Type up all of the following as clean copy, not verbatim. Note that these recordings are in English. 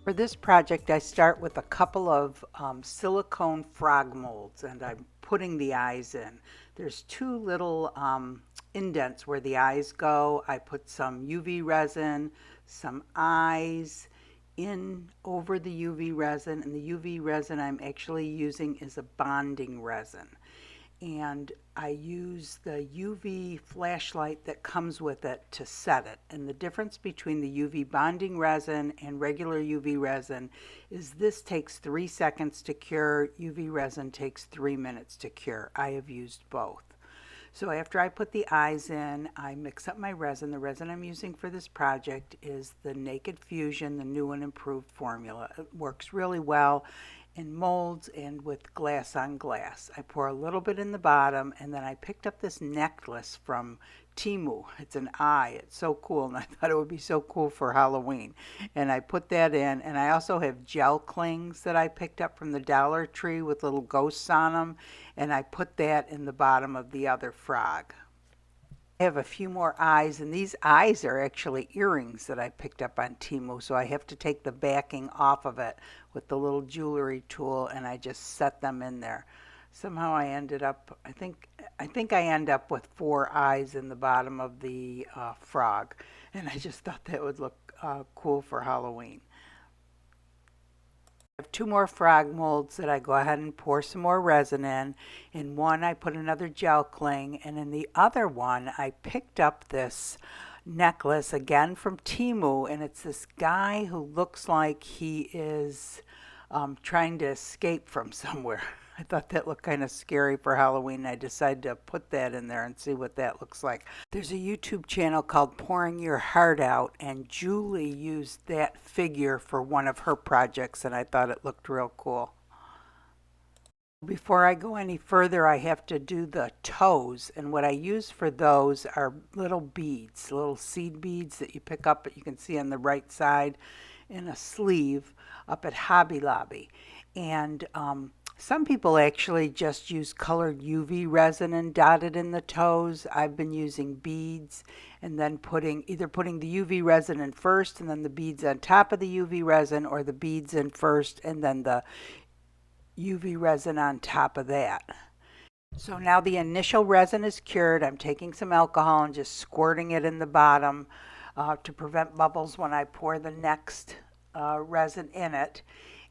For this project, I start with a couple of silicone frog molds, and I'm putting the eyes in. There's two little indents where the eyes go. I put some UV resin, some eyes in over the UV resin, and the UV resin I'm actually using is a bonding resin. And I use the UV flashlight that comes with it to set it. And the difference between the UV bonding resin and regular UV resin is this takes 3 seconds to cure, UV resin takes 3 minutes to cure. I have used both. So after I put the eyes in, I mix up my resin. The resin I'm using for this project is the Naked Fusion, the new and improved formula. It works really well in molds and with glass on glass. I pour a little bit in the bottom, and then I picked up this necklace from TEMU. It's an eye. It's so cool, and I thought it would be so cool for Halloween. And I put that in, and I also have gel clings that I picked up from the Dollar Tree with little ghosts on them, and I put that in the bottom of the other frog. I have a few more eyes, and these eyes are actually earrings that I picked up on TEMU, so I have to take the backing off of it with the little jewelry tool, and I just set them in there. Somehow I ended up, I think I end up with 4 eyes in the bottom of the frog, and I just thought that would look cool for Halloween. I have 2 more frog molds that I go ahead and pour some more resin in. In one I put another gel cling, and in the other one I picked up this necklace again from TEMU, and it's this guy who looks like he is trying to escape from somewhere. I thought that looked kind of scary for Halloween. I decided to put that in there and see what that looks like. There's a YouTube channel called Pouring Your Heart Out, and Julie used that figure for one of her projects, and I thought it looked real cool. Before I go any further, I have to do the toes, and what I use for those are little beads, little seed beads that you pick up, you can see on the right side in a sleeve up at Hobby Lobby. And some people actually just use colored UV resin and dot it in the toes. I've been using beads and then either putting the UV resin in first and then the beads on top of the UV resin, or the beads in first and then the UV resin on top of that. So now the initial resin is cured. I'm taking some alcohol and just squirting it in the bottom to prevent bubbles when I pour the next resin in it.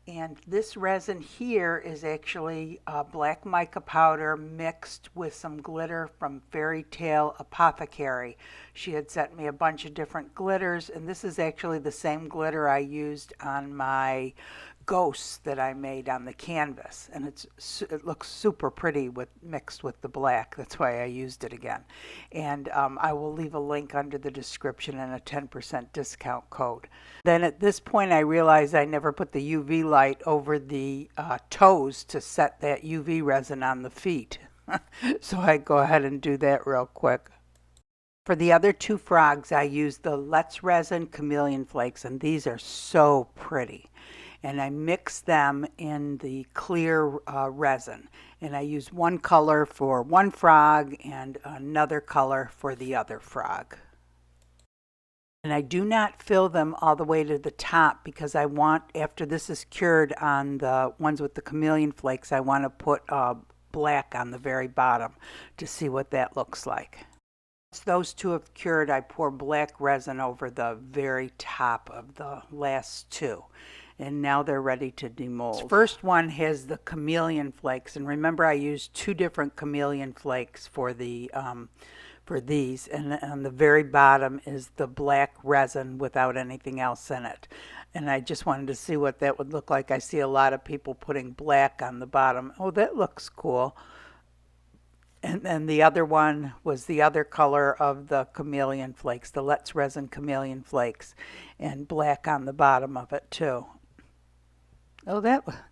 And this resin here is actually black mica powder mixed with some glitter from Fairy Tale Apothecary. She had sent me a bunch of different glitters, and this is actually the same glitter I used on my ghosts that I made on the canvas, and it looks super pretty mixed with the black. That's why I used it again. And I will leave a link under the description and a 10% discount code. Then at this point I realized I never put the UV light over the toes to set that UV resin on the feet. So I go ahead and do that real quick. For the other 2 frogs I used the Let's Resin Chameleon Flakes, and these are so pretty. And I mix them in the clear resin. And I use one color for one frog and another color for the other frog. And I do not fill them all the way to the top because I want, after this is cured on the ones with the chameleon flakes, I want to put black on the very bottom to see what that looks like. Once those 2 have cured, I pour black resin over the very top of the last 2. And now they're ready to demold. This first one has the chameleon flakes, and remember I used 2 different chameleon flakes for these, and on the very bottom is the black resin without anything else in it. And I just wanted to see what that would look like. I see a lot of people putting black on the bottom. Oh, that looks cool. And then the other one was the other color of the chameleon flakes, the Let's Resin Chameleon Flakes, and black on the bottom of it too. Oh,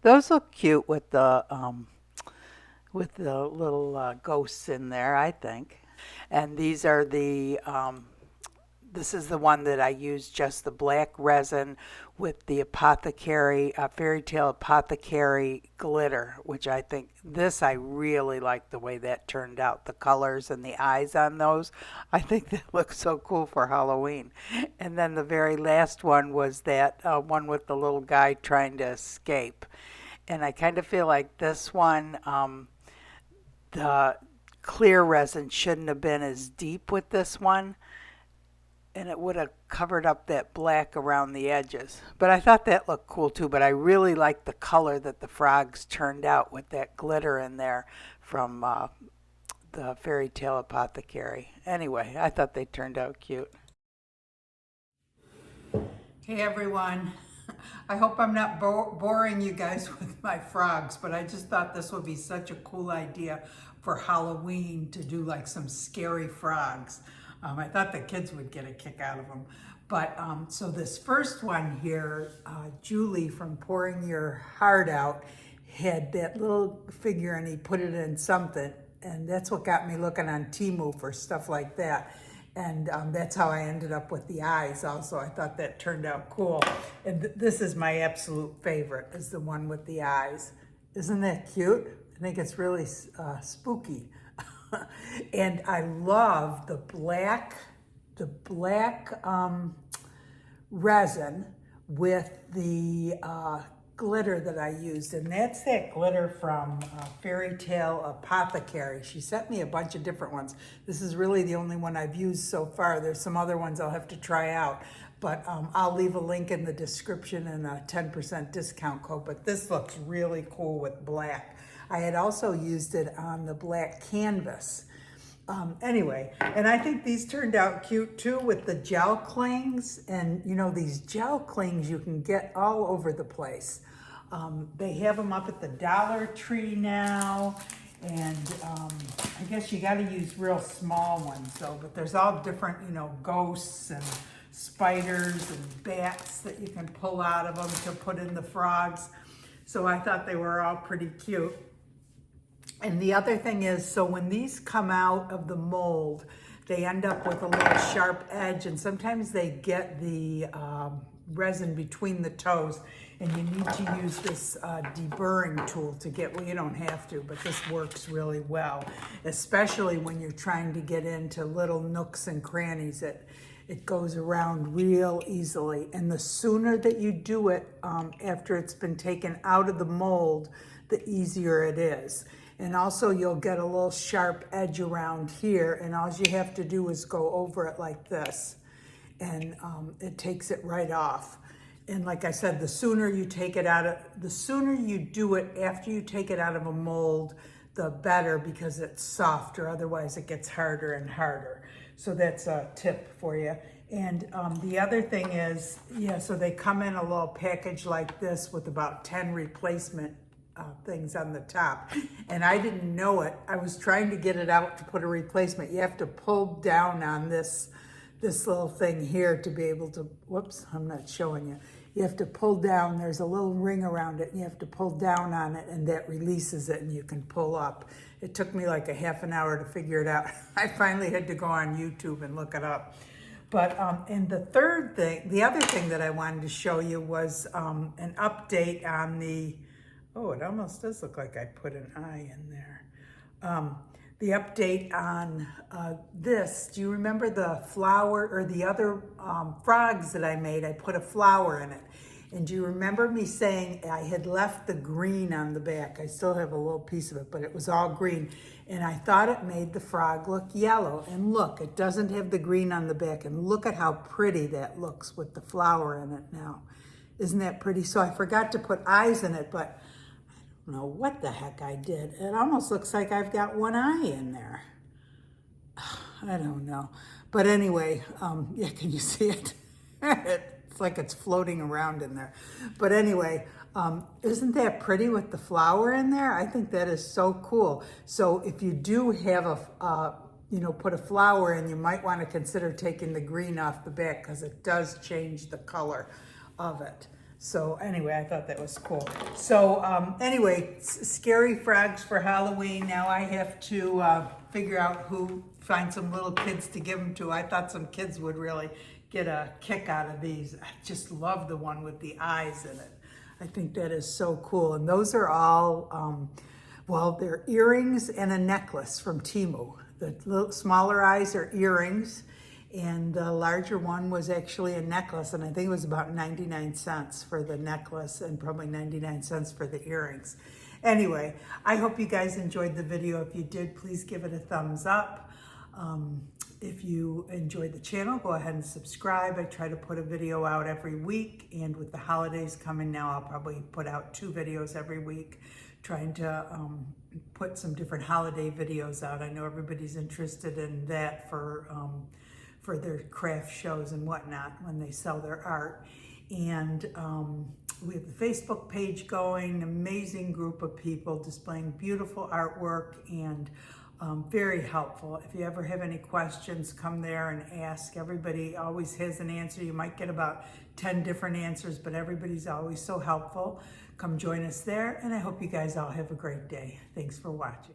those look cute with the little ghosts in there, I think. And these are the this is the one that I used, just the black resin with the apothecary, fairy tale apothecary glitter, which I think I really like the way that turned out. The colors and the eyes on those. I think that looks so cool for Halloween. And then the very last one was that one with the little guy trying to escape. And I kind of feel like this one, the clear resin shouldn't have been as deep with this one, and it would have covered up that black around the edges. But I thought that looked cool too, but I really like the color that the frogs turned out with that glitter in there from the fairy tale apothecary. Anyway, I thought they turned out cute. Hey everyone, I hope I'm not boring you guys with my frogs, but I just thought this would be such a cool idea for Halloween to do like some scary frogs. I thought the kids would get a kick out of them. But so this first one here, Julie from Pouring Your Heart Out had that little figure and he put it in something. And that's what got me looking on TEMU for stuff like that. And that's how I ended up with the eyes also. I thought that turned out cool. And this is my absolute favorite, is the one with the eyes. Isn't that cute? I think it's really spooky. And I love the black resin with the glitter that I used, and that's that glitter from Fairy Tale Apothecary. She sent me a bunch of different ones. This is really the only one I've used so far. There's some other ones I'll have to try out, but I'll leave a link in the description and a 10% discount code, but this looks really cool with black. I had also used it on the black canvas. Anyway, and I think these turned out cute too with the gel clings. And you know, these gel clings you can get all over the place. They have them up at the Dollar Tree now. And I guess you got to use real small ones though, but there's all different, you know, ghosts and spiders and bats that you can pull out of them to put in the frogs. So I thought they were all pretty cute. And the other thing is, so when these come out of the mold, they end up with a little sharp edge, and sometimes they get the resin between the toes, and you need to use this deburring tool to get, well, you don't have to, but this works really well, especially when you're trying to get into little nooks and crannies. It goes around real easily, and the sooner that you do it after it's been taken out of the mold, the easier it is. And also you'll get a little sharp edge around here, and all you have to do is go over it like this, and it takes it right off. And like I said, the sooner you do it after you take it out of a mold, the better, because it's softer. Otherwise it gets harder and harder. So that's a tip for you. And the other thing is, yeah, so they come in a little package like this with about 10 replacement things on the top, and I didn't know it. I was trying to get it out to put a replacement. You have to pull down on this little thing here to be able to, whoops, I'm not showing you. You have to pull down, there's a little ring around it, and you have to pull down on it, and that releases it, and you can pull up. It took me like a half an hour to figure it out. I finally had to go on YouTube and look it up. But, and the other thing that I wanted to show you was an update on the, oh, it almost does look like I put an eye in there. The update on this. Do you remember the flower, or the other frogs that I made? I put a flower in it. And do you remember me saying I had left the green on the back? I still have a little piece of it, but it was all green. And I thought it made the frog look yellow. And look, it doesn't have the green on the back. And look at how pretty that looks with the flower in it now. Isn't that pretty? So I forgot to put eyes in it, but I don't know what the heck I did. It almost looks like I've got one eye in there. I don't know. But anyway, yeah, can you see it? It's like it's floating around in there. But anyway, isn't that pretty with the flower in there? I think that is so cool. So if you do have put a flower in, you might want to consider taking the green off the back, because it does change the color of it. So anyway, I thought that was cool. So anyway, scary frogs for Halloween. Now I have to figure out find some little kids to give them to. I thought some kids would really get a kick out of these. I just love the one with the eyes in it. I think that is so cool. And those are all, well, they're earrings and a necklace from TEMU. The little smaller eyes are earrings, and the larger one was actually a necklace, and I think it was about 99 cents for the necklace and probably 99 cents for the earrings. Anyway, I hope you guys enjoyed the video. If you did, please give it a thumbs up. If you enjoyed the channel, go ahead and subscribe. I try to put a video out every week, and with the holidays coming now, I'll probably put out 2 videos every week, trying to put some different holiday videos out. I know everybody's interested in that for their craft shows and whatnot when they sell their art. And we have the Facebook page going, an amazing group of people displaying beautiful artwork and very helpful. If you ever have any questions, come there and ask. Everybody always has an answer. You might get about 10 different answers, but everybody's always so helpful. Come join us there, and I hope you guys all have a great day. Thanks for watching.